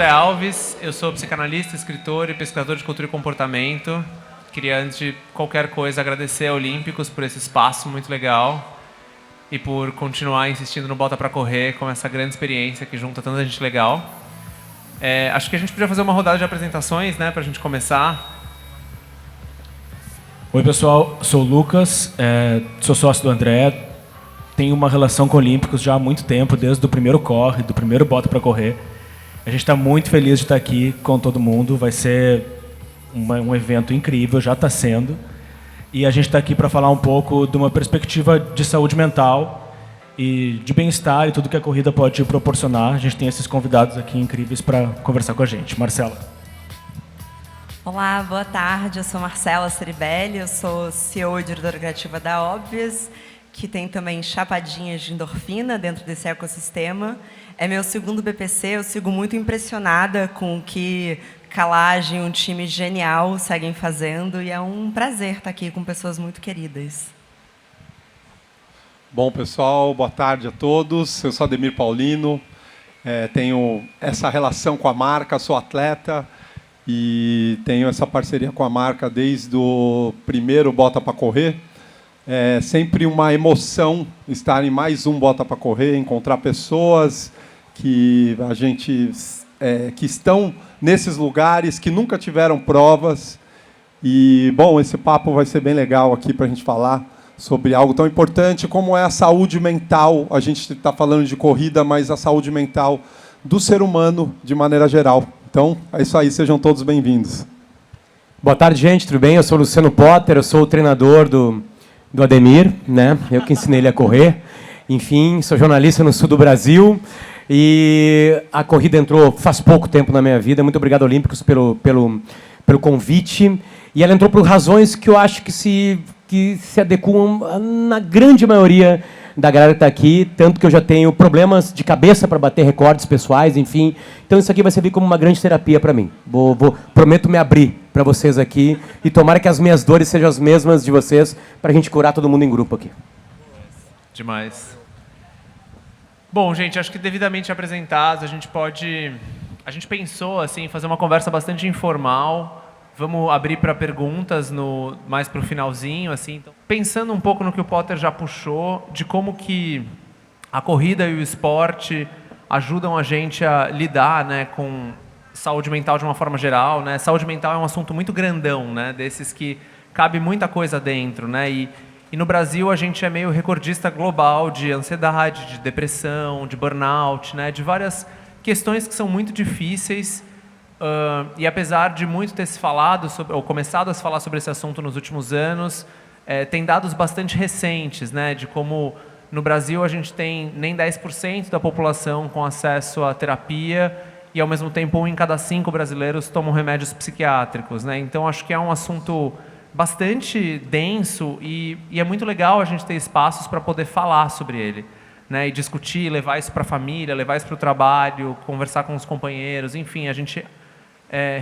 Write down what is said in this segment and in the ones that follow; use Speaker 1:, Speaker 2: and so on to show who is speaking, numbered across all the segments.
Speaker 1: André Alves, eu sou psicanalista, escritor e pesquisador de cultura e comportamento. Queria, antes de qualquer coisa, agradecer a Olímpicos por esse espaço muito legal e por continuar insistindo no Bota Pra Correr com essa grande experiência que junta tanta gente legal. Acho que a gente podia fazer uma rodada de apresentações, né, pra gente começar.
Speaker 2: Oi, pessoal. Sou o Lucas, sou sócio do André. Tenho uma relação com Olímpicos já há muito tempo, desde o primeiro corre, do primeiro Bota Pra Correr. A gente está muito feliz de estar aqui com todo mundo. Vai ser um evento incrível, já está sendo. E a gente está aqui para falar um pouco de uma perspectiva de saúde mental e de bem-estar e tudo que a corrida pode proporcionar. A gente tem esses convidados aqui incríveis para conversar com a gente. Marcela.
Speaker 3: Olá, boa tarde. Eu sou Marcela Ceribelli, eu sou CEO e diretora criativa da Óbvias, que tem também chapadinhas de endorfina dentro desse ecossistema. É meu segundo BPC, eu sigo muito impressionada com o que Calage e um time genial seguem fazendo, e é um prazer estar aqui com pessoas muito queridas.
Speaker 4: Bom, pessoal, boa tarde a todos. Eu sou Ademir Paulino, tenho essa relação com a marca, sou atleta e tenho essa parceria com a marca desde o primeiro Bota Pra Correr. É sempre uma emoção estar em mais um Bota Pra Correr, encontrar pessoas que a gente que estão nesses lugares, que nunca tiveram provas. E, bom, esse papo vai ser bem legal aqui para a gente falar sobre algo tão importante como é a saúde mental. A gente está falando de corrida, mas a saúde mental do ser humano de maneira geral. Então, é isso aí, sejam todos bem-vindos.
Speaker 5: Boa tarde, gente, tudo bem? Eu sou o Luciano Potter, eu sou o treinador do Ademir, né? Eu que ensinei ele a correr. Enfim, sou jornalista no sul do Brasil e a corrida entrou faz pouco tempo na minha vida. Muito obrigado, Olímpicos, pelo convite. E ela entrou por razões que eu acho que se adequam na grande maioria da galera que está aqui, tanto que eu já tenho problemas de cabeça para bater recordes pessoais, enfim. Então isso aqui vai servir como uma grande terapia para mim. Prometo me abrir para vocês aqui e tomara que as minhas dores sejam as mesmas de vocês para a gente curar todo mundo em grupo aqui.
Speaker 1: Demais. Bom, gente, acho que devidamente apresentados, a gente pensou assim, fazer uma conversa bastante informal. Vamos abrir para perguntas mais para o finalzinho, assim. Então, pensando um pouco no que o Potter já puxou, de como que a corrida e o esporte ajudam a gente a lidar, né, com saúde mental de uma forma geral, né? Saúde mental é um assunto muito grandão, né, desses que cabe muita coisa dentro, né? E no Brasil a gente é meio recordista global de ansiedade, de depressão, de burnout, né, de várias questões que são muito difíceis. E apesar de muito ter se falado ou começado a se falar sobre esse assunto nos últimos anos, tem dados bastante recentes, né, de como no Brasil a gente tem nem 10% da população com acesso à terapia e, ao mesmo tempo, 1 em cada 5 brasileiros tomam remédios psiquiátricos, né? Então, acho que é um assunto bastante denso e é muito legal a gente ter espaços para poder falar sobre ele, né, e discutir, levar isso para a família, levar isso para o trabalho, conversar com os companheiros, enfim, a gente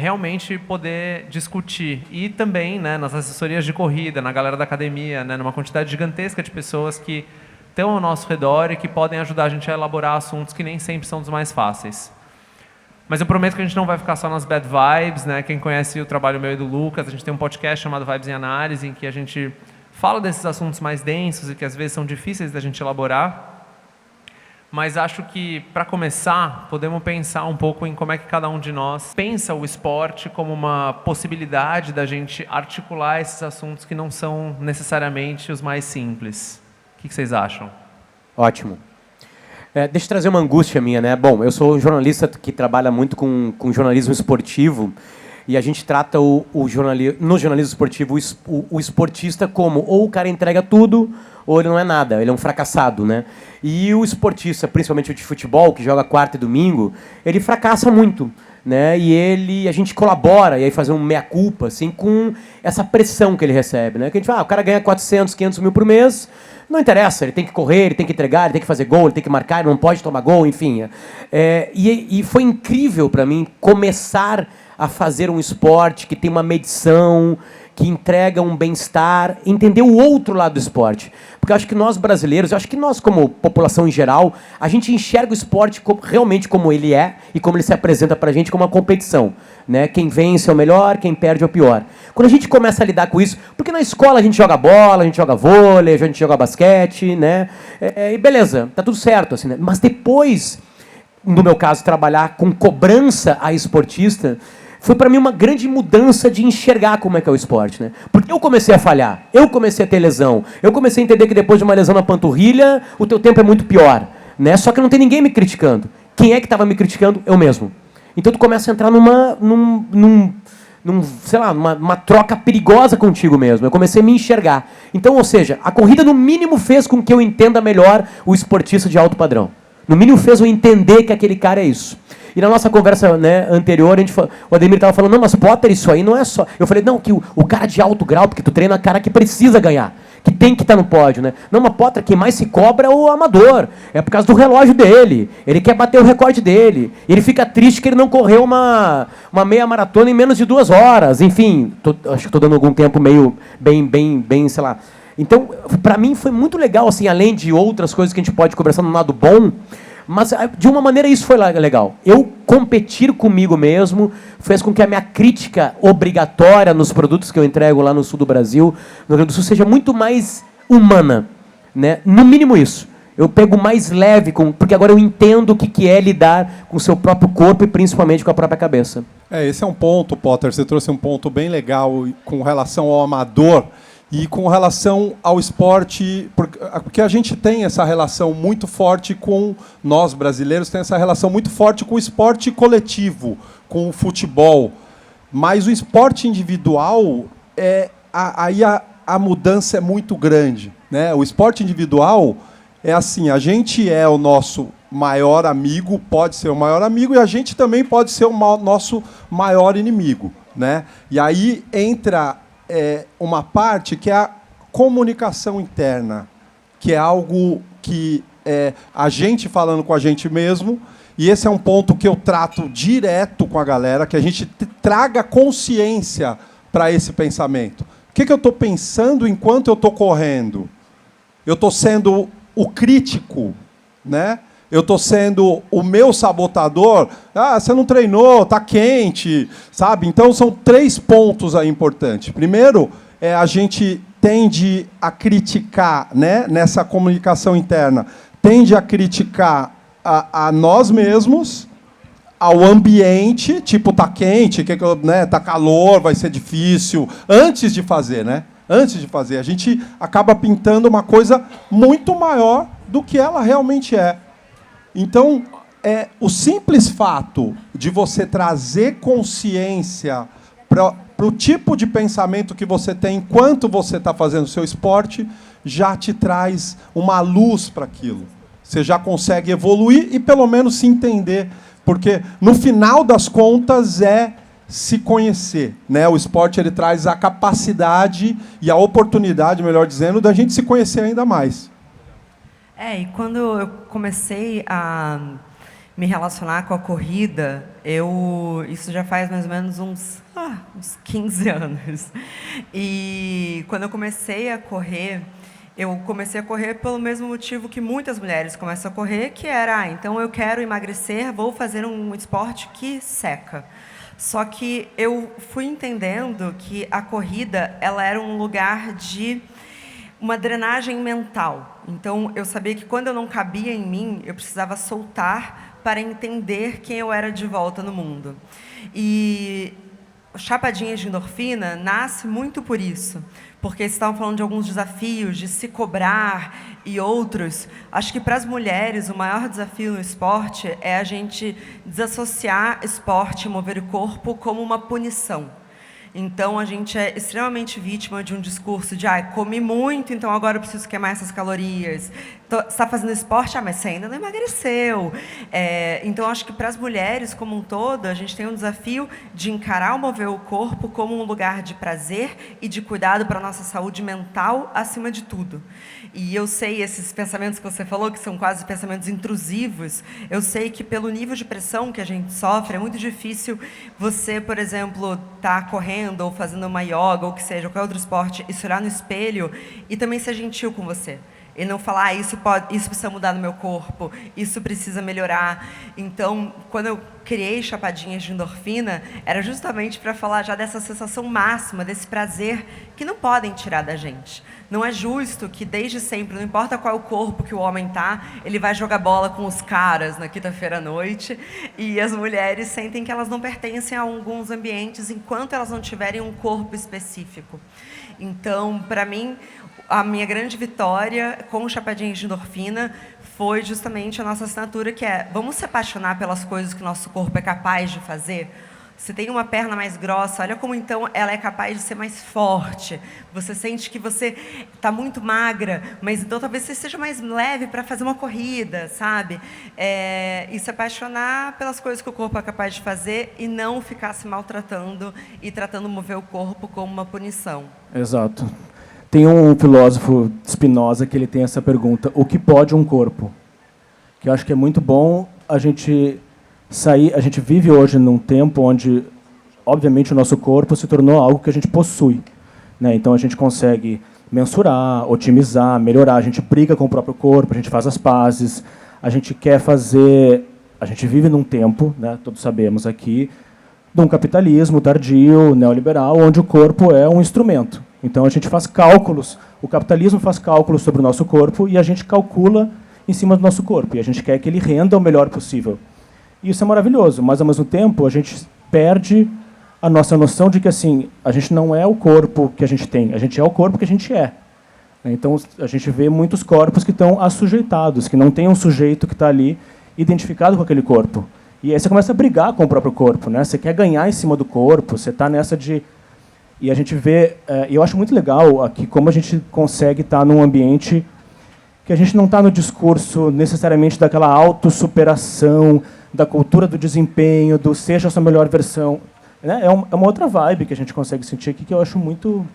Speaker 1: realmente poder discutir. E também, né, nas assessorias de corrida, na galera da academia, né, numa quantidade gigantesca de pessoas que estão ao nosso redor e que podem ajudar a gente a elaborar assuntos que nem sempre são dos mais fáceis. Mas eu prometo que a gente não vai ficar só nas bad vibes, né? Quem conhece o trabalho meu e do Lucas, a gente tem um podcast chamado Vibes em Análise, em que a gente fala desses assuntos mais densos e que às vezes são difíceis da gente elaborar. Mas acho que, para começar, podemos pensar um pouco em como é que cada um de nós pensa o esporte como uma possibilidade da gente articular esses assuntos que não são necessariamente os mais simples. O que vocês acham?
Speaker 5: Ótimo. Deixa eu trazer uma angústia minha, né? Bom, eu sou um jornalista que trabalha muito com jornalismo esportivo e a gente trata no jornalismo esportivo o esportista como ou o cara entrega tudo ou ele não é nada, ele é um fracassado, né? E o esportista, principalmente o de futebol, que joga quarta e domingo, ele fracassa muito, né? E a gente colabora, e aí fazer um meia-culpa, assim, com essa pressão que ele recebe, né? Que a gente fala, o cara ganha 400, 500 mil por mês, não interessa, ele tem que correr, ele tem que entregar, ele tem que fazer gol, ele tem que marcar, ele não pode tomar gol, enfim. E foi incrível para mim começar a fazer um esporte que tem uma medição, que entrega um bem-estar, entender o outro lado do esporte. Porque eu acho que nós brasileiros, eu acho que nós como população em geral, a gente enxerga o esporte realmente como ele é e como ele se apresenta pra gente como uma competição. Né? Quem vence é o melhor, quem perde é o pior. Quando a gente começa a lidar com isso, porque na escola a gente joga bola, a gente joga vôlei, a gente joga basquete, né? E beleza, tá tudo certo, assim, né? Mas depois, no meu caso, trabalhar com cobrança a esportista, foi para mim uma grande mudança de enxergar como é que é o esporte, né? Porque eu comecei a falhar, eu comecei a ter lesão, eu comecei a entender que depois de uma lesão na panturrilha, o teu tempo é muito pior, né? Só que não tem ninguém me criticando. Quem é que estava me criticando? Eu mesmo. Então tu começa a entrar sei lá, numa troca perigosa contigo mesmo. Eu comecei a me enxergar. Então, ou seja, a corrida no mínimo fez com que eu entenda melhor o esportista de alto padrão. No mínimo fez eu entender que aquele cara é isso. E na nossa conversa, né, anterior, o Ademir estava falando, não, mas Potter, isso aí não é só... Eu falei, não, que o cara de alto grau, porque tu treina cara que precisa ganhar, que tem que estar no pódio, né? Não, mas Potter, quem mais se cobra é o amador. É por causa do relógio dele. Ele quer bater o recorde dele. Ele fica triste que ele não correu uma meia maratona em menos de 2 horas. Enfim, acho que estou dando algum tempo meio bem, sei lá. Então, para mim foi muito legal, assim, além de outras coisas que a gente pode conversar no lado bom, mas, de uma maneira, isso foi legal. Eu competir comigo mesmo fez com que a minha crítica obrigatória nos produtos que eu entrego lá no sul do Brasil, no Rio Grande do Sul, seja muito mais humana. Né? No mínimo isso. Eu pego mais leve, porque agora eu entendo o que é lidar com o seu próprio corpo e principalmente com a própria cabeça.
Speaker 4: Esse é um ponto, Potter. Você trouxe um ponto bem legal com relação ao amador. E com relação ao esporte, porque a gente tem essa relação muito forte com, nós brasileiros, tem essa relação muito forte com o esporte coletivo, com o futebol. Mas o esporte individual, aí a mudança é muito grande. Né? O esporte individual é assim, a gente é o nosso maior amigo, pode ser o maior amigo, e a gente também pode ser o nosso maior inimigo. Né? E aí entra... uma parte que é a comunicação interna, que é algo que a gente falando com a gente mesmo, e esse é um ponto que eu trato direto com a galera, que a gente traga consciência para esse pensamento. O que eu estou pensando enquanto eu estou correndo? Eu estou sendo o crítico, né? Eu estou sendo o meu sabotador. Ah, você não treinou, está quente, sabe? Então, são 3 pontos aí importantes. Primeiro, a gente tende a criticar, né, nessa comunicação interna, tende a criticar a nós mesmos, ao ambiente, tipo, está quente, né, tá calor, vai ser difícil, antes de fazer, né? Antes de fazer. A gente acaba pintando uma coisa muito maior do que ela realmente é. Então, o simples fato de você trazer consciência para o tipo de pensamento que você tem enquanto você está fazendo o seu esporte, já te traz uma luz para aquilo. Você já consegue evoluir e, pelo menos, se entender. Porque, no final das contas, é se conhecer. Né? O esporte ele traz a capacidade e a oportunidade, melhor dizendo, da gente se conhecer ainda mais.
Speaker 3: E quando eu comecei a me relacionar com a corrida, isso já faz mais ou menos uns 15 anos. E quando eu comecei a correr pelo mesmo motivo que muitas mulheres começam a correr, que era, então eu quero emagrecer, vou fazer um esporte que seca. Só que eu fui entendendo que a corrida ela era um lugar de uma drenagem mental. Então, eu sabia que quando eu não cabia em mim, eu precisava soltar para entender quem eu era de volta no mundo. E Chapadinhas de Endorfina nasce muito por isso, porque vocês estavam falando de alguns desafios, de se cobrar e outros. Acho que para as mulheres o maior desafio no esporte é a gente desassociar esporte, mover o corpo, como uma punição. Então, a gente é extremamente vítima de um discurso de comi muito, então agora eu preciso queimar essas calorias. Você está fazendo esporte? Mas você ainda não emagreceu. Então, acho que para as mulheres como um todo, a gente tem um desafio de encarar o mover o corpo como um lugar de prazer e de cuidado para a nossa saúde mental, acima de tudo. E eu sei, esses pensamentos que você falou, que são quase pensamentos intrusivos, eu sei que pelo nível de pressão que a gente sofre, é muito difícil você, por exemplo, estar correndo, correndo, ou fazendo uma yoga, ou que seja, qualquer outro esporte, e se olhar no espelho e também ser gentil com você. E não falar, isso precisa mudar no meu corpo, isso precisa melhorar. Então, quando eu criei Chapadinhas de Endorfina, era justamente para falar já dessa sensação máxima, desse prazer que não podem tirar da gente. Não é justo que, desde sempre, não importa qual é o corpo que o homem tá, ele vai jogar bola com os caras na quinta-feira à noite, e as mulheres sentem que elas não pertencem a alguns ambientes enquanto elas não tiverem um corpo específico. Então, para mim, a minha grande vitória com o Chapadinhas de Endorfina foi justamente a nossa assinatura, que é: vamos se apaixonar pelas coisas que o nosso corpo é capaz de fazer? Se tem uma perna mais grossa, olha como então ela é capaz de ser mais forte. Você sente que você está muito magra, mas então talvez você seja mais leve para fazer uma corrida, sabe? E se apaixonar pelas coisas que o corpo é capaz de fazer e não ficar se maltratando e tratando mover o corpo como uma punição.
Speaker 2: Exato. Tem um filósofo, Spinoza, que ele tem essa pergunta: o que pode um corpo? Que eu acho que é muito bom a gente sair. A gente vive hoje num tempo onde, obviamente, o nosso corpo se tornou algo que a gente possui, né? Então a gente consegue mensurar, otimizar, melhorar. A gente briga com o próprio corpo, a gente faz as pazes, a gente quer fazer. A gente vive num tempo, né, todos sabemos aqui, de um capitalismo tardio, neoliberal, onde o corpo é um instrumento. Então a gente faz cálculos, o capitalismo faz cálculos sobre o nosso corpo e a gente calcula em cima do nosso corpo. E a gente quer que ele renda o melhor possível. E isso é maravilhoso, mas ao mesmo tempo a gente perde a nossa noção de que assim, a gente não é o corpo que a gente tem, a gente é o corpo que a gente é. Então a gente vê muitos corpos que estão assujeitados, que não tem um sujeito que está ali identificado com aquele corpo. E aí você começa a brigar com o próprio corpo, né? Você quer ganhar em cima do corpo, você está nessa de... E a gente vê, e eu acho muito legal aqui como a gente consegue estar num ambiente que a gente não está no discurso necessariamente daquela autossuperação, da cultura do desempenho, do seja a sua melhor versão. Né? É uma outra vibe que a gente consegue sentir aqui, que eu acho muito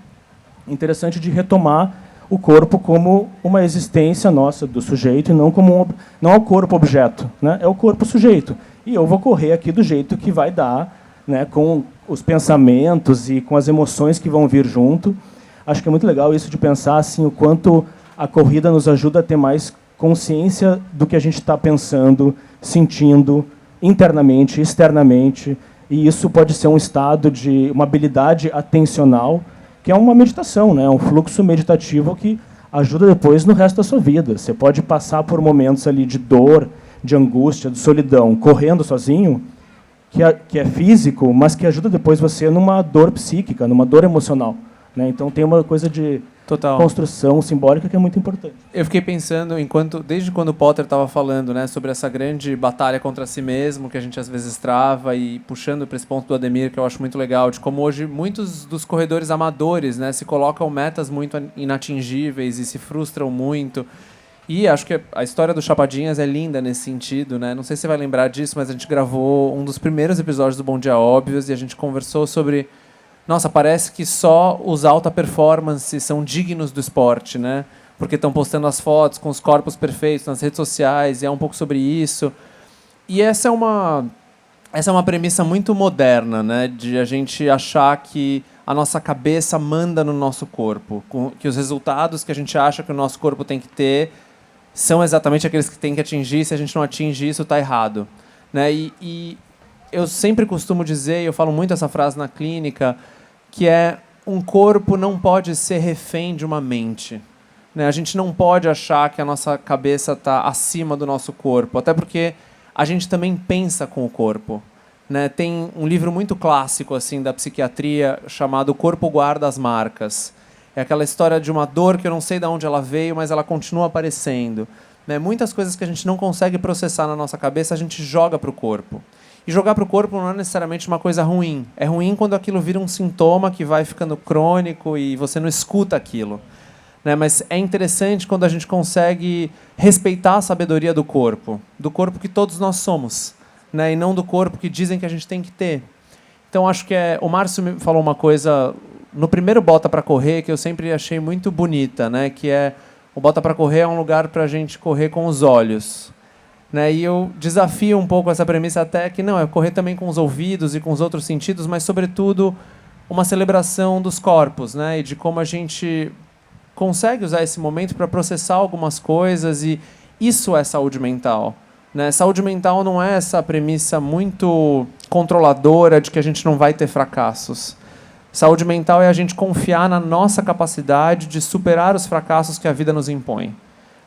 Speaker 2: interessante, de retomar o corpo como uma existência nossa, do sujeito, e não como não é o corpo objeto, né? É o corpo sujeito. E eu vou correr aqui do jeito que vai dar, né, com os pensamentos e com as emoções que vão vir junto. Acho que é muito legal isso de pensar assim, o quanto a corrida nos ajuda a ter mais consciência do que a gente está pensando, sentindo, internamente, externamente. E isso pode ser um estado de uma habilidade atencional, que é uma meditação, né, um fluxo meditativo que ajuda depois no resto da sua vida. Você pode passar por momentos ali de dor, de angústia, de solidão, correndo sozinho, que é físico, mas que ajuda depois você numa dor psíquica, numa dor emocional, né? Então tem uma coisa de
Speaker 1: Total.
Speaker 2: construção simbólica que é muito importante.
Speaker 1: Eu fiquei pensando, desde quando o Potter estava falando, né, sobre essa grande batalha contra si mesmo, que a gente às vezes trava, e puxando para esse ponto do Ademir, que eu acho muito legal, de como hoje muitos dos corredores amadores, né, se colocam metas muito inatingíveis e se frustram muito. E acho que a história do Chapadinhas é linda nesse sentido, né? Não sei se você vai lembrar disso, mas a gente gravou um dos primeiros episódios do Bom Dia Óbvios e a gente conversou sobre... Nossa, parece que só os alta performance são dignos do esporte, né? Porque estão postando as fotos com os corpos perfeitos nas redes sociais, e é um pouco sobre isso. E essa é uma premissa muito moderna, né? De a gente achar que a nossa cabeça manda no nosso corpo, que os resultados que a gente acha que o nosso corpo tem que ter são exatamente aqueles que tem que atingir. Se a gente não atinge isso, está errado, né? E eu sempre costumo dizer, e eu falo muito essa frase na clínica, que é: um corpo não pode ser refém de uma mente, né? A gente não pode achar que a nossa cabeça está acima do nosso corpo, até porque a gente também pensa com o corpo, né? Tem um livro muito clássico assim da psiquiatria chamado O Corpo Guarda as Marcas. É aquela história de uma dor que eu não sei de onde ela veio, mas ela continua aparecendo, né? Muitas coisas que a gente não consegue processar na nossa cabeça, a gente joga para o corpo. E jogar para o corpo não é necessariamente uma coisa ruim. É ruim quando aquilo vira um sintoma que vai ficando crônico e você não escuta aquilo, né? Mas é interessante quando a gente consegue respeitar a sabedoria do corpo que todos nós somos, né? E não do corpo que dizem que a gente tem que ter. Então, acho que o Márcio me falou uma coisa no primeiro Bota para Correr que eu sempre achei muito bonita, né? Que é: o Bota para Correr é um lugar para a gente correr com os olhos, né? E eu desafio um pouco essa premissa até que não, é correr também com os ouvidos e com os outros sentidos, mas, sobretudo, uma celebração dos corpos, né? E de como a gente consegue usar esse momento para processar algumas coisas, e isso é saúde mental, né? Saúde mental não é essa premissa muito controladora de que a gente não vai ter fracassos. Saúde mental é a gente confiar na nossa capacidade de superar os fracassos que a vida nos impõe,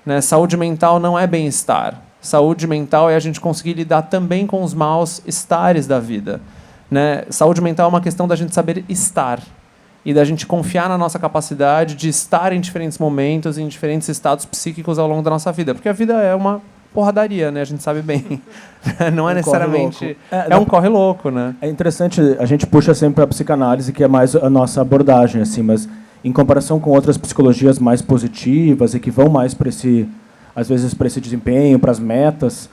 Speaker 1: né? Saúde mental não é bem-estar. Saúde mental é a gente conseguir lidar também com os maus estares da vida, né? Saúde mental é uma questão da gente saber estar e da gente confiar na nossa capacidade de estar em diferentes momentos, em diferentes estados psíquicos ao longo da nossa vida. Porque a vida é uma porradaria, né? A gente sabe bem. Não é necessariamente... É um corre louco, né?
Speaker 2: É interessante, a gente puxa sempre para a psicanálise, que é mais a nossa abordagem, assim, mas em comparação com outras psicologias mais positivas e que vão mais para esse, às vezes, para esse desempenho, para as metas,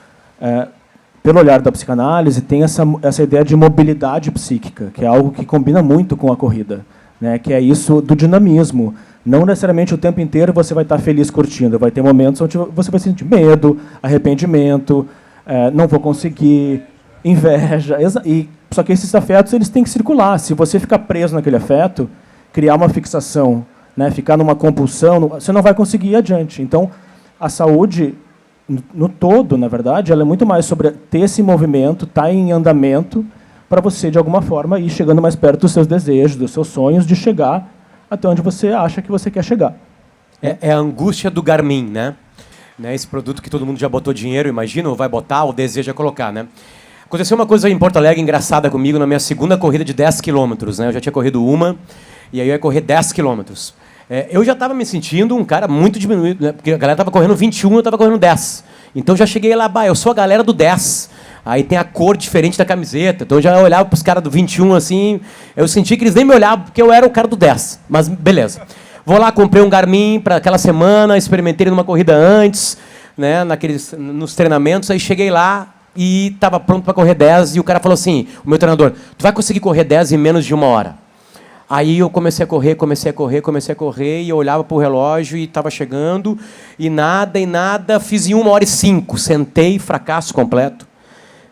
Speaker 2: pelo olhar da psicanálise, tem essa ideia de mobilidade psíquica, que é algo que combina muito com a corrida, né? Que é isso do dinamismo. Não necessariamente o tempo inteiro você vai estar feliz curtindo, vai ter momentos onde você vai sentir medo, arrependimento, não vou conseguir, inveja. Só que esses afetos eles têm que circular. Se você ficar preso naquele afeto, criar uma fixação, né, ficar numa compulsão, você não vai conseguir ir adiante. Então, a saúde, no todo, na verdade, ela é muito mais sobre ter esse movimento, estar em andamento, para você, de alguma forma, ir chegando mais perto dos seus desejos, dos seus sonhos, de chegar até onde você acha que você quer chegar.
Speaker 5: É a angústia do Garmin, né? Esse produto que todo mundo já botou dinheiro, imagina, ou vai botar, ou deseja colocar, né? Aconteceu uma coisa em Porto Alegre engraçada comigo na minha segunda corrida de 10 quilômetros, né? Eu já tinha corrido uma, e aí eu ia correr 10 quilômetros. Eu já estava me sentindo um cara muito diminuído, né? Porque a galera estava correndo 21, eu estava correndo 10. Então já cheguei lá, eu sou a galera do 10. Aí tem a cor diferente da camiseta. Então eu já olhava para os caras do 21, assim, eu senti que eles nem me olhavam, porque eu era o cara do 10. Mas beleza. Vou lá, comprei um Garmin para aquela semana, experimentei ele numa corrida antes, né, nos treinamentos, aí cheguei lá e estava pronto para correr 10, e o cara falou assim, o meu treinador, tu vai conseguir correr 10 em menos de 1 hora? Aí eu comecei a correr, e eu olhava para o relógio e estava chegando, e nada, fiz em 1h05, sentei, fracasso completo.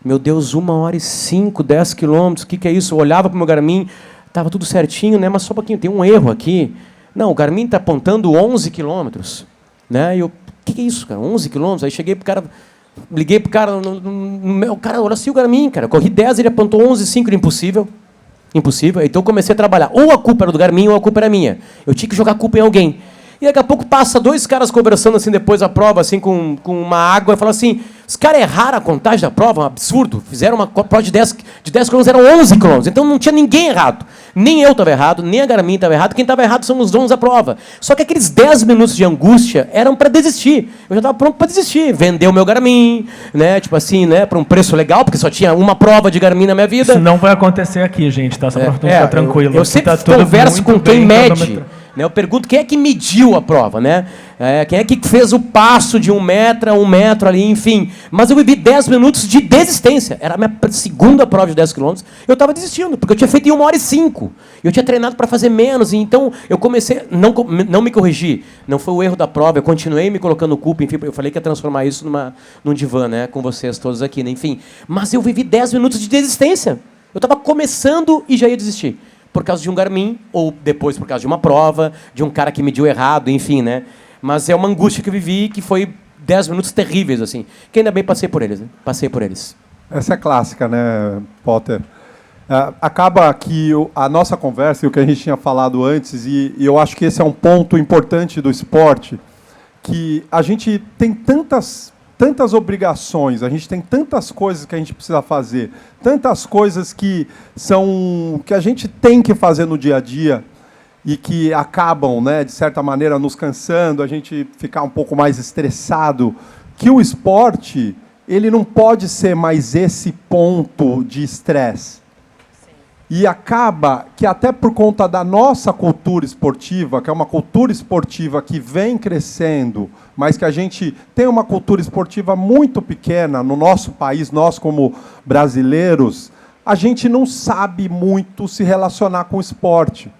Speaker 5: Meu Deus, 1h05, 10 quilômetros, o que é isso? Eu olhava para o meu Garmin, estava tudo certinho, né? Mas só um pouquinho, tem um erro aqui. Não, o Garmin está apontando 11 quilômetros. Né? E eu, o que é isso, cara? 11 quilômetros? Aí cheguei para o cara, liguei para o cara, o cara, olha assim o Garmin, cara. Eu corri 10, ele apontou 11,5, impossível. Impossível. Então eu comecei a trabalhar. Ou a culpa era do Garmin, ou a culpa era minha. Eu tinha que jogar a culpa em alguém. E daqui a pouco passa 2 caras conversando assim depois da prova, assim, com uma água, e falam assim, os caras erraram a contagem da prova, um absurdo. Fizeram uma prova de 10 km, eram 11 km. Então não tinha ninguém errado. Nem eu estava errado, nem a Garmin estava errado. Quem estava errado são os donos da prova. Só que aqueles 10 minutos de angústia eram para desistir. Eu já estava pronto para desistir. Vender o meu Garmin, né? Tipo assim, né? Para um preço legal, porque só tinha uma prova de Garmin na minha vida.
Speaker 2: Isso não vai acontecer aqui, gente, tá? Só para ficar tranquilo.
Speaker 5: Eu sempre converso com quem mede. Eu pergunto quem é que mediu a prova, né? Quem é que fez o passo de 1 metro a 1 metro ali, enfim. Mas eu vivi 10 minutos de desistência. Era a minha segunda prova de 10 quilômetros. Eu estava desistindo, porque eu tinha feito em 1h05. Eu tinha treinado para fazer menos. E então eu comecei, não me corrigi. Não foi o erro da prova. Eu continuei me colocando culpa. Enfim, eu falei que ia transformar isso num divã, né? Com vocês todos aqui, né? Enfim. Mas eu vivi 10 minutos de desistência. Eu estava começando e já ia desistir. Por causa de um Garmin, ou depois por causa de uma prova, de um cara que mediu errado, enfim, né? Mas é uma angústia que eu vivi, que foi 10 minutos terríveis, assim. Que ainda bem passei por eles, né? Passei por eles.
Speaker 4: Essa é clássica, né, Potter? Acaba que a nossa conversa e o que a gente tinha falado antes, e eu acho que esse é um ponto importante do esporte, que a gente tem tantas obrigações, a gente tem tantas coisas que a gente precisa fazer, tantas coisas que a gente tem que fazer no dia a dia e que acabam, né, de certa maneira, nos cansando, a gente ficar um pouco mais estressado, que o esporte ele não pode ser mais esse ponto de estresse. E acaba que até por conta da nossa cultura esportiva, que é uma cultura esportiva que vem crescendo, mas que a gente tem uma cultura esportiva muito pequena no nosso país, nós como brasileiros, a gente não sabe muito se relacionar com o esporte.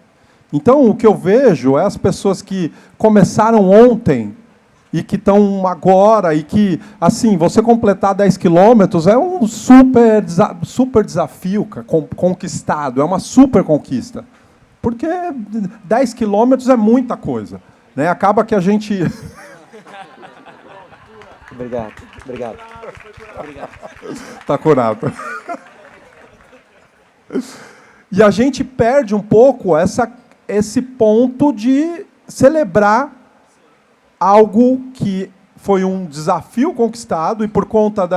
Speaker 4: Então, o que eu vejo é as pessoas que começaram ontem e que estão agora, e que, assim, você completar 10 quilômetros é um super desafio conquistado, é uma super conquista. Porque 10 quilômetros é muita coisa, né? Acaba que a gente...
Speaker 5: Obrigado.
Speaker 4: Tá curado. E a gente perde um pouco esse ponto de celebrar algo que foi um desafio conquistado e por conta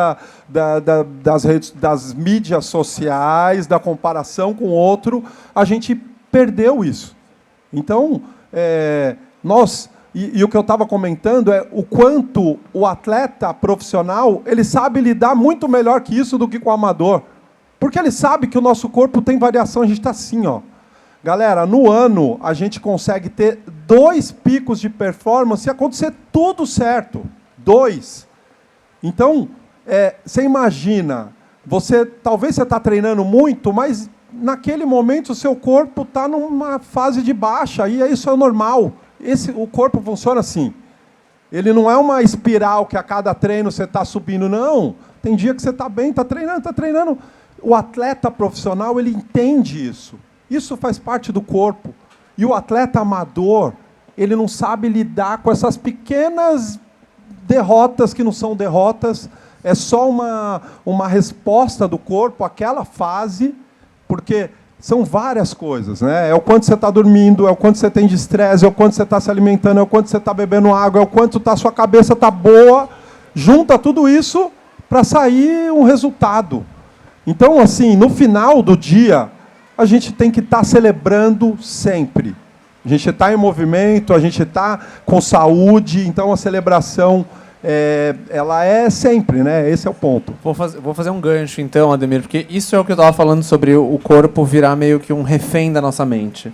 Speaker 4: das mídias sociais, da comparação com o outro, a gente perdeu isso. Então, e o que eu estava comentando é o quanto o atleta profissional ele sabe lidar muito melhor que isso do que com o amador. Porque ele sabe que o nosso corpo tem variação, a gente está assim, ó. Galera, no ano a gente consegue ter 2 picos de performance e acontecer tudo certo. 2. Então, você imagina, talvez você está treinando muito, mas naquele momento o seu corpo está numa fase de baixa, e isso é normal. O corpo funciona assim. Ele não é uma espiral que a cada treino você está subindo, não. Tem dia que você está bem, está treinando. O atleta profissional, ele entende isso. Isso faz parte do corpo. E o atleta amador, ele não sabe lidar com essas pequenas derrotas que não são derrotas. É só uma resposta do corpo àquela fase, porque são várias coisas, né? É o quanto você está dormindo, é o quanto você tem de estresse, é o quanto você está se alimentando, é o quanto você está bebendo água, é o quanto sua cabeça está boa. Junta tudo isso para sair um resultado. Então, assim, no final do dia, a gente tem que estar celebrando sempre. A gente está em movimento, a gente está com saúde, então a celebração ela é sempre, né? Esse é o ponto.
Speaker 1: Vou fazer um gancho, então, Ademir, porque isso é o que eu estava falando sobre o corpo virar meio que um refém da nossa mente.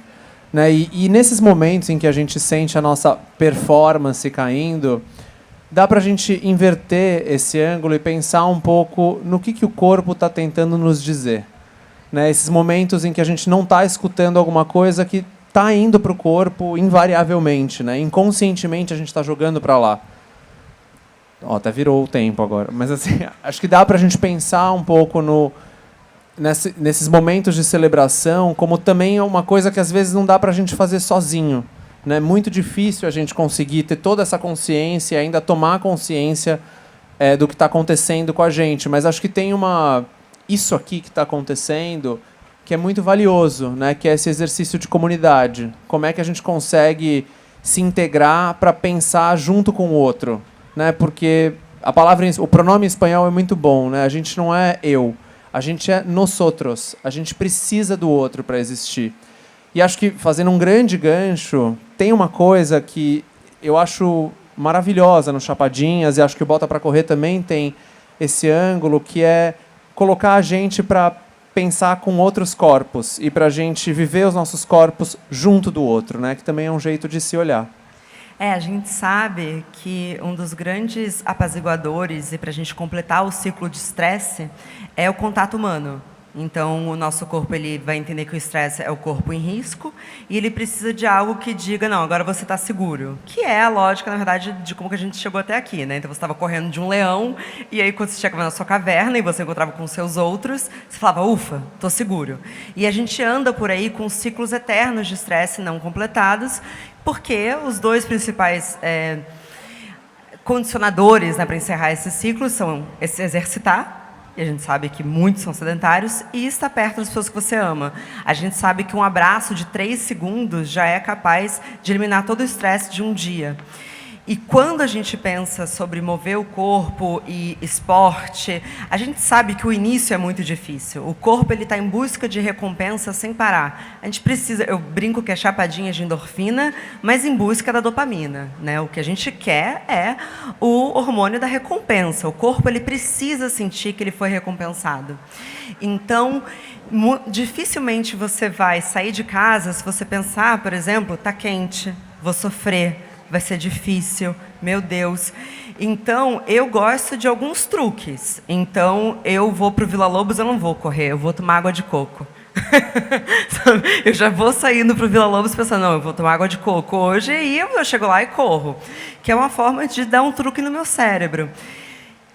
Speaker 1: Né? E nesses momentos em que a gente sente a nossa performance caindo, dá para a gente inverter esse ângulo e pensar um pouco no que o corpo está tentando nos dizer. Né? Esses momentos em que a gente não está escutando alguma coisa que está indo para o corpo invariavelmente. Né? Inconscientemente a gente está jogando para lá. Até virou o tempo agora. Mas assim, acho que dá para a gente pensar um pouco nesses momentos de celebração como também é uma coisa que às vezes não dá para a gente fazer sozinho. É muito difícil a gente conseguir ter toda essa consciência e ainda tomar consciência do que está acontecendo com a gente. Mas acho que tem isso aqui que está acontecendo que é muito valioso, né? Que é esse exercício de comunidade. Como é que a gente consegue se integrar para pensar junto com o outro? Né? Porque o pronome em espanhol é muito bom. Né? A gente não é eu, a gente é nosotros. A gente precisa do outro para existir. E acho que, fazendo um grande gancho, tem uma coisa que eu acho maravilhosa no Chapadinhas, e acho que o Bota para Correr também tem esse ângulo, que é colocar a gente para pensar com outros corpos e para a gente viver os nossos corpos junto do outro, né? Que também é um jeito de se olhar.
Speaker 3: A gente sabe que um dos grandes apaziguadores e para a gente completar o ciclo de estresse é o contato humano. Então, o nosso corpo ele vai entender que o estresse é o corpo em risco e ele precisa de algo que diga, não, agora você está seguro. Que é a lógica, na verdade, de como que a gente chegou até aqui. Né? Então, você estava correndo de um leão e aí, quando você chegava na sua caverna e você encontrava com os seus outros, você falava, ufa, estou seguro. E a gente anda por aí com ciclos eternos de estresse não completados, porque os 2 principais condicionadores, né, para encerrar esse ciclo são se exercitar, e a gente sabe que muitos são sedentários, e estar perto das pessoas que você ama. A gente sabe que um abraço de 3 segundos já é capaz de eliminar todo o estresse de um dia. E quando a gente pensa sobre mover o corpo e esporte, a gente sabe que o início é muito difícil. O corpo está em busca de recompensa sem parar. A gente precisa, eu brinco que é chapadinha de endorfina, mas em busca da dopamina. Né? O que a gente quer é o hormônio da recompensa. O corpo ele precisa sentir que ele foi recompensado. Então, dificilmente você vai sair de casa se você pensar, por exemplo, está quente, vou sofrer. Vai ser difícil, meu Deus. Então, eu gosto de alguns truques. Então, eu vou para o Vila Lobos, eu não vou correr, eu vou tomar água de coco. Eu já vou saindo para o Vila Lobos pensando, não, eu vou tomar água de coco hoje, e eu chego lá e corro. Que é uma forma de dar um truque no meu cérebro.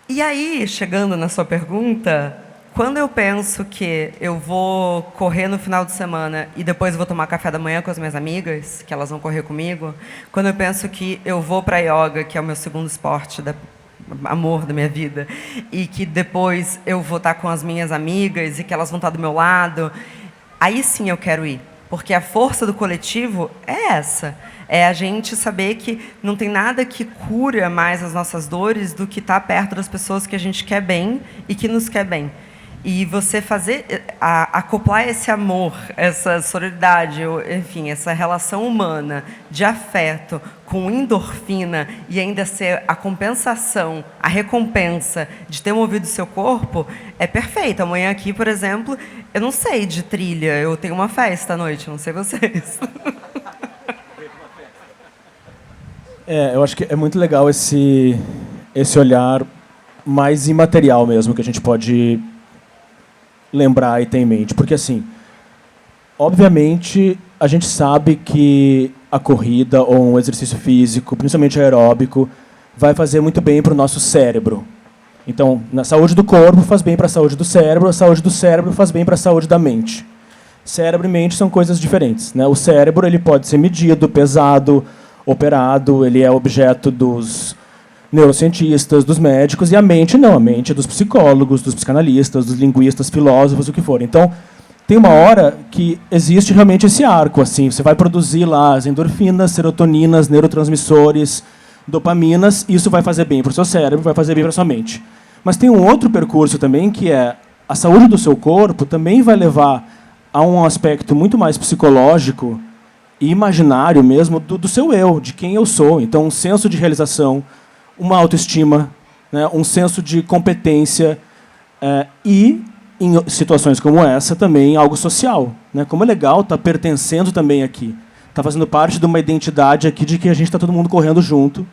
Speaker 3: E aí, chegando na sua pergunta, quando eu penso que eu vou correr no final de semana e depois vou tomar café da manhã com as minhas amigas, que elas vão correr comigo, quando eu penso que eu vou para yoga, que é o meu segundo esporte, amor da minha vida, e que depois eu vou estar com as minhas amigas e que elas vão estar do meu lado, aí sim eu quero ir. Porque a força do coletivo é essa. É a gente saber que não tem nada que cura mais as nossas dores do que estar perto das pessoas que a gente quer bem e que nos quer bem. E você acoplar esse amor, essa sororidade, enfim, essa relação humana de afeto com endorfina e ainda ser a compensação, a recompensa de ter movido o seu corpo, é perfeito. Amanhã aqui, por exemplo, eu não sei de trilha, eu tenho uma festa à noite, não sei vocês.
Speaker 2: Eu acho que é muito legal esse olhar mais imaterial mesmo, que a gente pode lembrar e ter em mente. Porque, assim, obviamente, a gente sabe que a corrida ou um exercício físico, principalmente aeróbico, vai fazer muito bem para o nosso cérebro. Então, na saúde do corpo faz bem para a saúde do cérebro, a saúde do cérebro faz bem para a saúde da mente. Cérebro e mente são coisas diferentes, né? O cérebro ele pode ser medido, pesado, operado, ele é objeto dos neurocientistas, dos médicos, e a mente não, a mente é dos psicólogos, dos psicanalistas, dos linguistas, filósofos, o que for. Então, tem uma hora que existe realmente esse arco, assim, você vai produzir lá as endorfinas, serotoninas, neurotransmissores, dopaminas, e isso vai fazer bem para o seu cérebro, vai fazer bem para a sua mente. Mas tem um outro percurso também, que é a saúde do seu corpo também vai levar a um aspecto muito mais psicológico e imaginário mesmo do seu eu, de quem eu sou. Então, um senso de realização, uma autoestima, né, um senso de competência e, em situações como essa, também algo social. Né? Como é legal estar pertencendo também aqui. Estar fazendo parte de uma identidade aqui de que a gente está todo mundo correndo junto.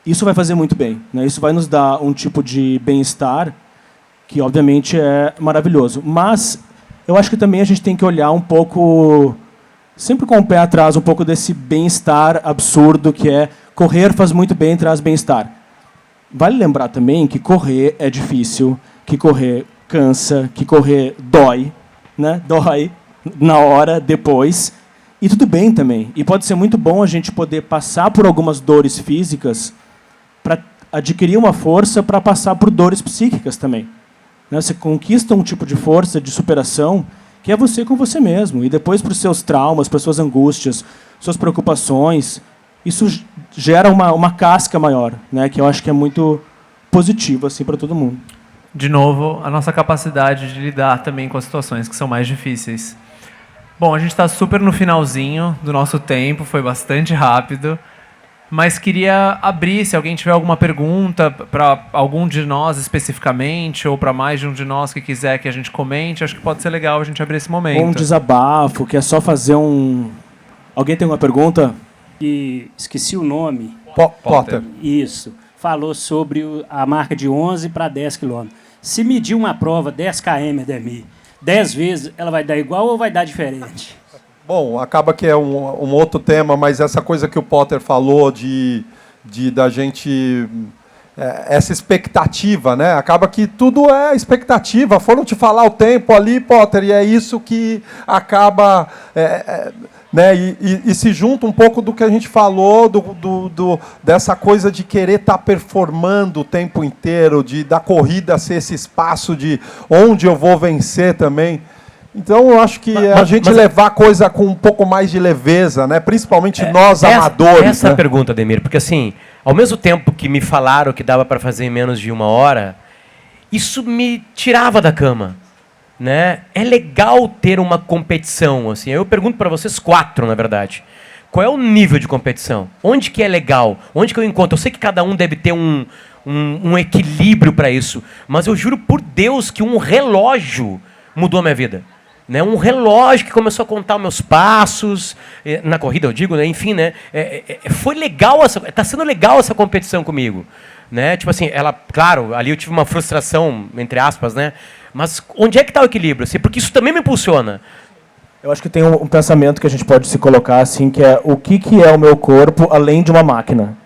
Speaker 2: Isso vai fazer muito bem. Né? Isso vai nos dar um tipo de bem-estar que, obviamente, é maravilhoso. Mas eu acho que também a gente tem que olhar um pouco, sempre com o pé atrás, um pouco desse bem-estar absurdo que é correr faz muito bem, traz bem-estar. Vale lembrar também que correr é difícil, que correr cansa, que correr dói, né? Dói na hora, depois. E tudo bem também. E pode ser muito bom a gente poder passar por algumas dores físicas para adquirir uma força para passar por dores psíquicas também. Né? Você conquista um tipo de força, de superação, que é você com você mesmo. E depois, para os seus traumas, para as suas angústias, suas preocupações, isso gera uma casca maior, né? Que eu acho que é muito positivo assim, para todo mundo.
Speaker 1: De novo, a nossa capacidade de lidar também com as situações que são mais difíceis. Bom, a gente está super no finalzinho do nosso tempo, foi bastante rápido, mas queria abrir, se alguém tiver alguma pergunta para algum de nós especificamente, ou para mais de um de nós que quiser que a gente comente, acho que pode ser legal a gente abrir esse momento.
Speaker 2: Um desabafo, que é só fazer um... Alguém tem uma pergunta?
Speaker 6: E esqueci o nome.
Speaker 4: Potter.
Speaker 6: Isso. Falou sobre a marca de 11 para 10 km. Se medir uma prova 10 km, Ademir, 10 vezes, ela vai dar igual ou vai dar diferente?
Speaker 4: Bom, acaba que é um outro tema, mas essa coisa que o Potter falou da gente... essa expectativa, né? Acaba que tudo é expectativa. Foram te falar o tempo ali, Potter, e é isso que acaba... né? E se junta um pouco do que a gente falou, dessa coisa de querer estar performando o tempo inteiro, da corrida ser esse espaço de onde eu vou vencer também. Então, eu acho que a gente levar a coisa com um pouco mais de leveza, né? Principalmente nós, amadores.
Speaker 5: Essa é
Speaker 4: né?
Speaker 5: a pergunta, Ademir, porque assim, ao mesmo tempo que me falaram que dava para fazer em menos de 1 hora, isso me tirava da cama. Né? É legal ter uma competição, assim. Eu pergunto para vocês 4, na verdade. Qual é o nível de competição? Onde que é legal? Onde que eu encontro? Eu sei que cada um deve ter um equilíbrio para isso, mas eu juro por Deus que um relógio mudou a minha vida. Né? Um relógio que começou a contar meus passos, na corrida eu digo, né? Enfim, né? Foi legal, está sendo legal essa competição comigo. Né? Tipo assim, claro, ali eu tive uma frustração, entre aspas, né? Mas onde é que está o equilíbrio? Assim, porque isso também me impulsiona.
Speaker 2: Eu acho que tem um pensamento que a gente pode se colocar assim, que é o que é o meu corpo além de uma máquina?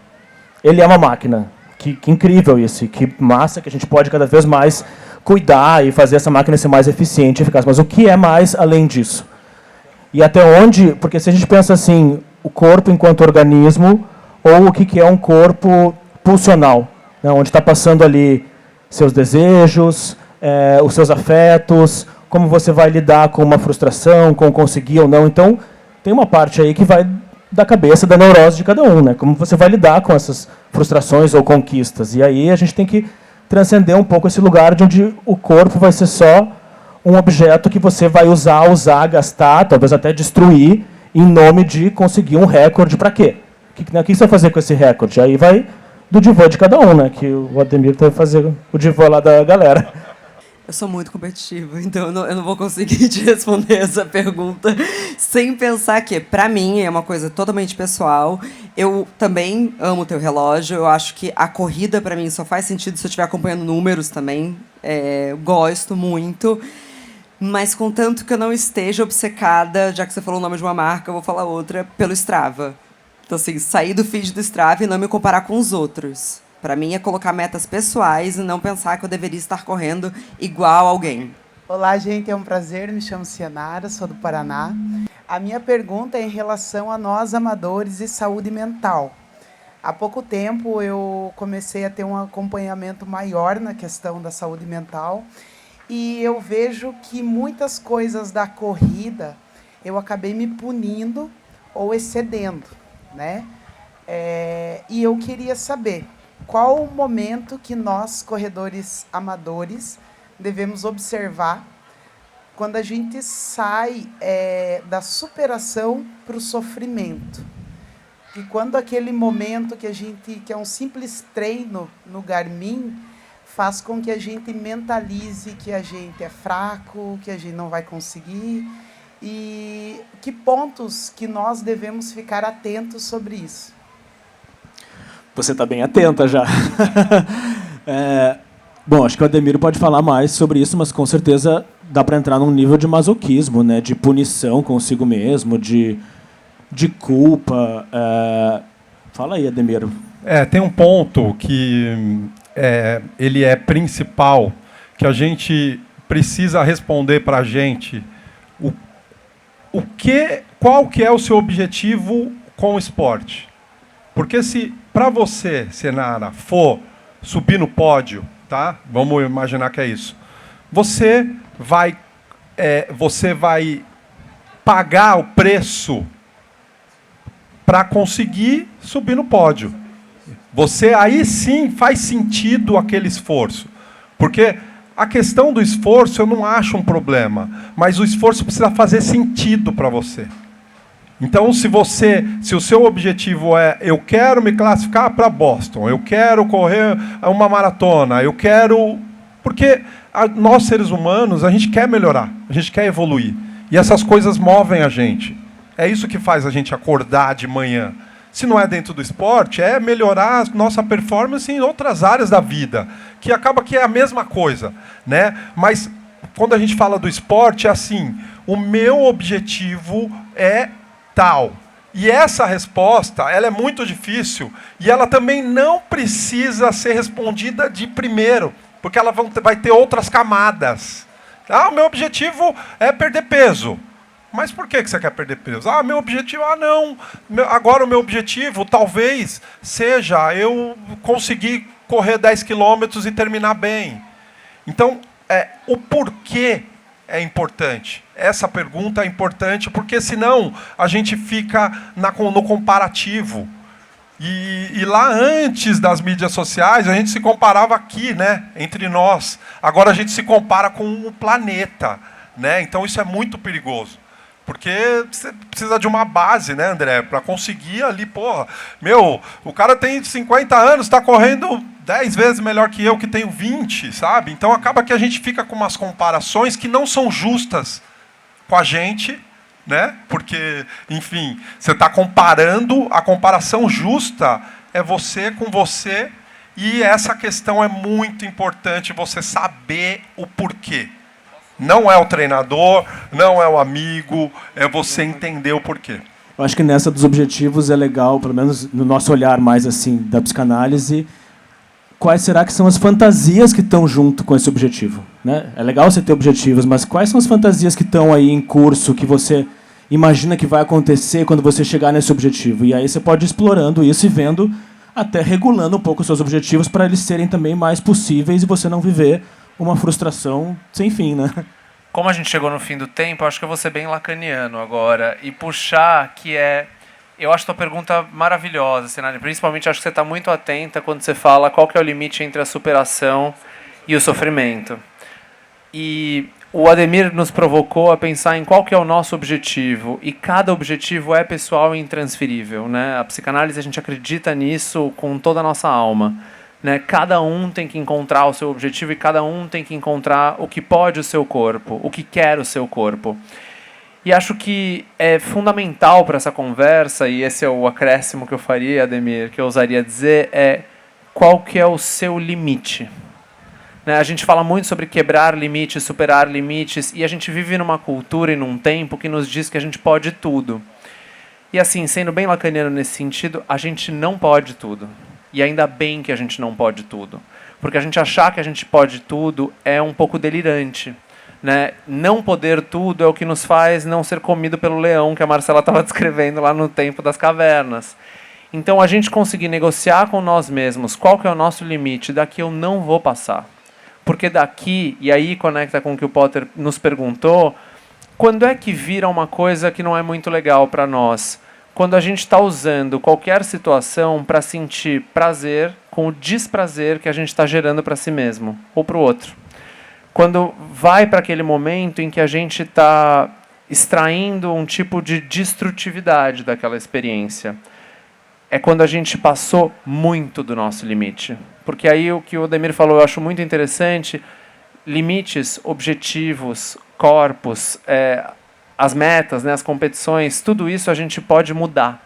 Speaker 2: Ele é uma máquina. Que incrível isso, que massa que a gente pode cada vez mais cuidar e fazer essa máquina ser mais eficiente e eficaz. Mas o que é mais além disso? E até onde... Porque se a gente pensa assim, o corpo enquanto organismo, ou o que é um corpo pulsional, né, onde está passando ali seus desejos, os seus afetos, como você vai lidar com uma frustração, com conseguir ou não. Então, tem uma parte aí que vai da cabeça, da neurose de cada um, né? Como você vai lidar com essas frustrações ou conquistas. E aí a gente tem que transcender um pouco esse lugar de onde o corpo vai ser só um objeto que você vai usar, gastar, talvez até destruir, em nome de conseguir um recorde. Para quê? O que você vai fazer com esse recorde? Aí vai do divã de cada um, né? Que o Ademir vai fazer o divã lá da galera.
Speaker 3: Eu sou muito competitiva, então eu não vou conseguir te responder essa pergunta sem pensar que, para mim, é uma coisa totalmente pessoal. Eu também amo o teu relógio. Eu acho que a corrida, para mim, só faz sentido se eu estiver acompanhando números também. Gosto muito. Mas contanto que eu não esteja obcecada, já que você falou o nome de uma marca, eu vou falar outra, pelo Strava. Então, assim, sair do feed do Strava e não me comparar com os outros. Para mim é colocar metas pessoais e não pensar que eu deveria estar correndo igual alguém.
Speaker 7: Olá, gente, é um prazer. Me chamo Cianara, sou do Paraná. A minha pergunta é em relação a nós amadores e saúde mental. Há pouco tempo eu comecei a ter um acompanhamento maior na questão da saúde mental e eu vejo que muitas coisas da corrida eu acabei me punindo ou excedendo, né? E eu queria saber qual o momento que nós, corredores amadores, devemos observar quando a gente sai da superação para o sofrimento. E quando aquele momento que é um simples treino no Garmin, faz com que a gente mentalize que a gente é fraco, que a gente não vai conseguir, e que pontos que nós devemos ficar atentos sobre isso.
Speaker 2: Você está bem atenta já. Bom, acho que o Ademir pode falar mais sobre isso, mas com certeza dá para entrar num nível de masoquismo, né? De punição consigo mesmo, de culpa. Fala aí, Ademir.
Speaker 4: Tem um ponto que ele é principal, que a gente precisa responder para a gente. Qual que é o seu objetivo com o esporte? Porque se para você, Cianara, for subir no pódio, tá? Vamos imaginar que é isso. Você vai pagar o preço para conseguir subir no pódio. Você aí sim faz sentido aquele esforço. Porque a questão do esforço eu não acho um problema, mas o esforço precisa fazer sentido para você. Então, se o seu objetivo é eu quero me classificar para Boston, eu quero correr uma maratona, porque nós, seres humanos, a gente quer melhorar, a gente quer evoluir. E essas coisas movem a gente. É isso que faz a gente acordar de manhã. Se não é dentro do esporte, é melhorar a nossa performance em outras áreas da vida, que acaba que é a mesma coisa, né? Mas, quando a gente fala do esporte, é assim, o meu objetivo é tal. E essa resposta, ela é muito difícil e ela também não precisa ser respondida de primeiro, porque ela vai ter outras camadas. O meu objetivo é perder peso. Mas por que você quer perder peso? Meu objetivo, não. Agora o meu objetivo talvez seja eu conseguir correr 10 quilômetros e terminar bem. Então, o porquê é importante. Essa pergunta é importante, porque senão a gente fica no comparativo. E lá antes das mídias sociais, a gente se comparava aqui, né, entre nós. Agora a gente se compara com o planeta, né? Então isso é muito perigoso. Porque você precisa de uma base, né, André, para conseguir ali, o cara tem 50 anos, está correndo 10 vezes melhor que eu, que tenho 20, sabe? Então acaba que a gente fica com umas comparações que não são justas com a gente, né? Porque, enfim, você está comparando, a comparação justa é você com você, e essa questão é muito importante, você saber o porquê. Não é o treinador, não é o amigo, é você entender o porquê.
Speaker 2: Eu acho que nessa dos objetivos é legal, pelo menos no nosso olhar mais assim da psicanálise, quais será que são as fantasias que estão junto com esse objetivo? né? É legal você ter objetivos, mas quais são as fantasias que estão aí em curso que você imagina que vai acontecer quando você chegar nesse objetivo? E aí você pode ir explorando isso e vendo, até regulando um pouco os seus objetivos para eles serem também mais possíveis e você não viver uma frustração sem fim, né?
Speaker 1: Como a gente chegou no fim do tempo, eu acho que eu vou ser bem lacaniano agora e puxar que é... Eu acho tua pergunta maravilhosa, Sinara. Principalmente acho que você está muito atenta quando você fala qual que é o limite entre a superação e o sofrimento. E o Ademir nos provocou a pensar em qual que é o nosso objetivo. E cada objetivo é pessoal e intransferível, né? A psicanálise, a gente acredita nisso com toda a nossa alma, né? Cada um tem que encontrar o seu objetivo e cada um tem que encontrar o que pode o seu corpo, o que quer o seu corpo. E acho que é fundamental para essa conversa, e esse é o acréscimo que eu faria, Ademir, que eu ousaria dizer, é qual que é o seu limite. Né? A gente fala muito sobre quebrar limites, superar limites, e a gente vive numa cultura e num tempo que nos diz que a gente pode tudo. E assim, sendo bem lacaniano nesse sentido, a gente não pode tudo. E ainda bem que a gente não pode tudo. Porque a gente achar que a gente pode tudo é um pouco delirante. Né? Não poder tudo é o que nos faz não ser comido pelo leão, que a Marcela estava descrevendo lá no tempo das cavernas. Então, a gente conseguir negociar com nós mesmos qual que é o nosso limite, daqui eu não vou passar. Porque daqui, e aí conecta com o que o Potter nos perguntou, quando é que vira uma coisa que não é muito legal para nós? Quando a gente está usando qualquer situação para sentir prazer com o desprazer que a gente está gerando para si mesmo ou para o outro. Quando vai para aquele momento em que a gente está extraindo um tipo de destrutividade daquela experiência. É quando a gente passou muito do nosso limite. Porque aí o que o Ademir falou eu acho muito interessante, limites, objetivos, corpos, as metas, né, as competições, tudo isso a gente pode mudar.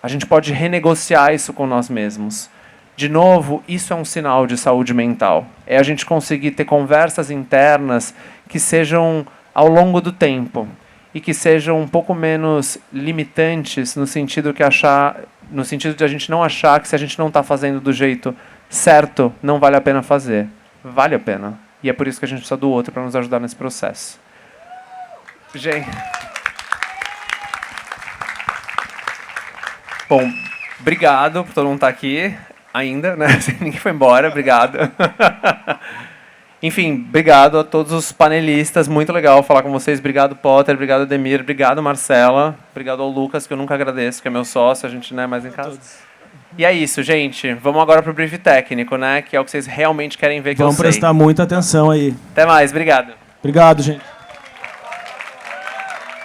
Speaker 1: A gente pode renegociar isso com nós mesmos. De novo, isso é um sinal de saúde mental. É a gente conseguir ter conversas internas que sejam ao longo do tempo e que sejam um pouco menos limitantes no sentido de a gente não achar que se a gente não está fazendo do jeito certo, não vale a pena fazer. Vale a pena. E é por isso que a gente precisa do outro para nos ajudar nesse processo. Gente. Bom, obrigado por todo mundo estar aqui. Ainda, né? Ninguém foi embora, obrigado. Enfim, obrigado a todos os panelistas, muito legal falar com vocês. Obrigado, Potter, obrigado, Ademir, obrigado, Marcela, obrigado ao Lucas, que eu nunca agradeço, que é meu sócio, a gente não é mais em casa. E é isso, gente. Vamos agora para o brief técnico, né? Que é o que vocês realmente querem ver que eu sei.
Speaker 2: Vamos prestar muita atenção aí.
Speaker 1: Até mais, obrigado.
Speaker 2: Obrigado, gente.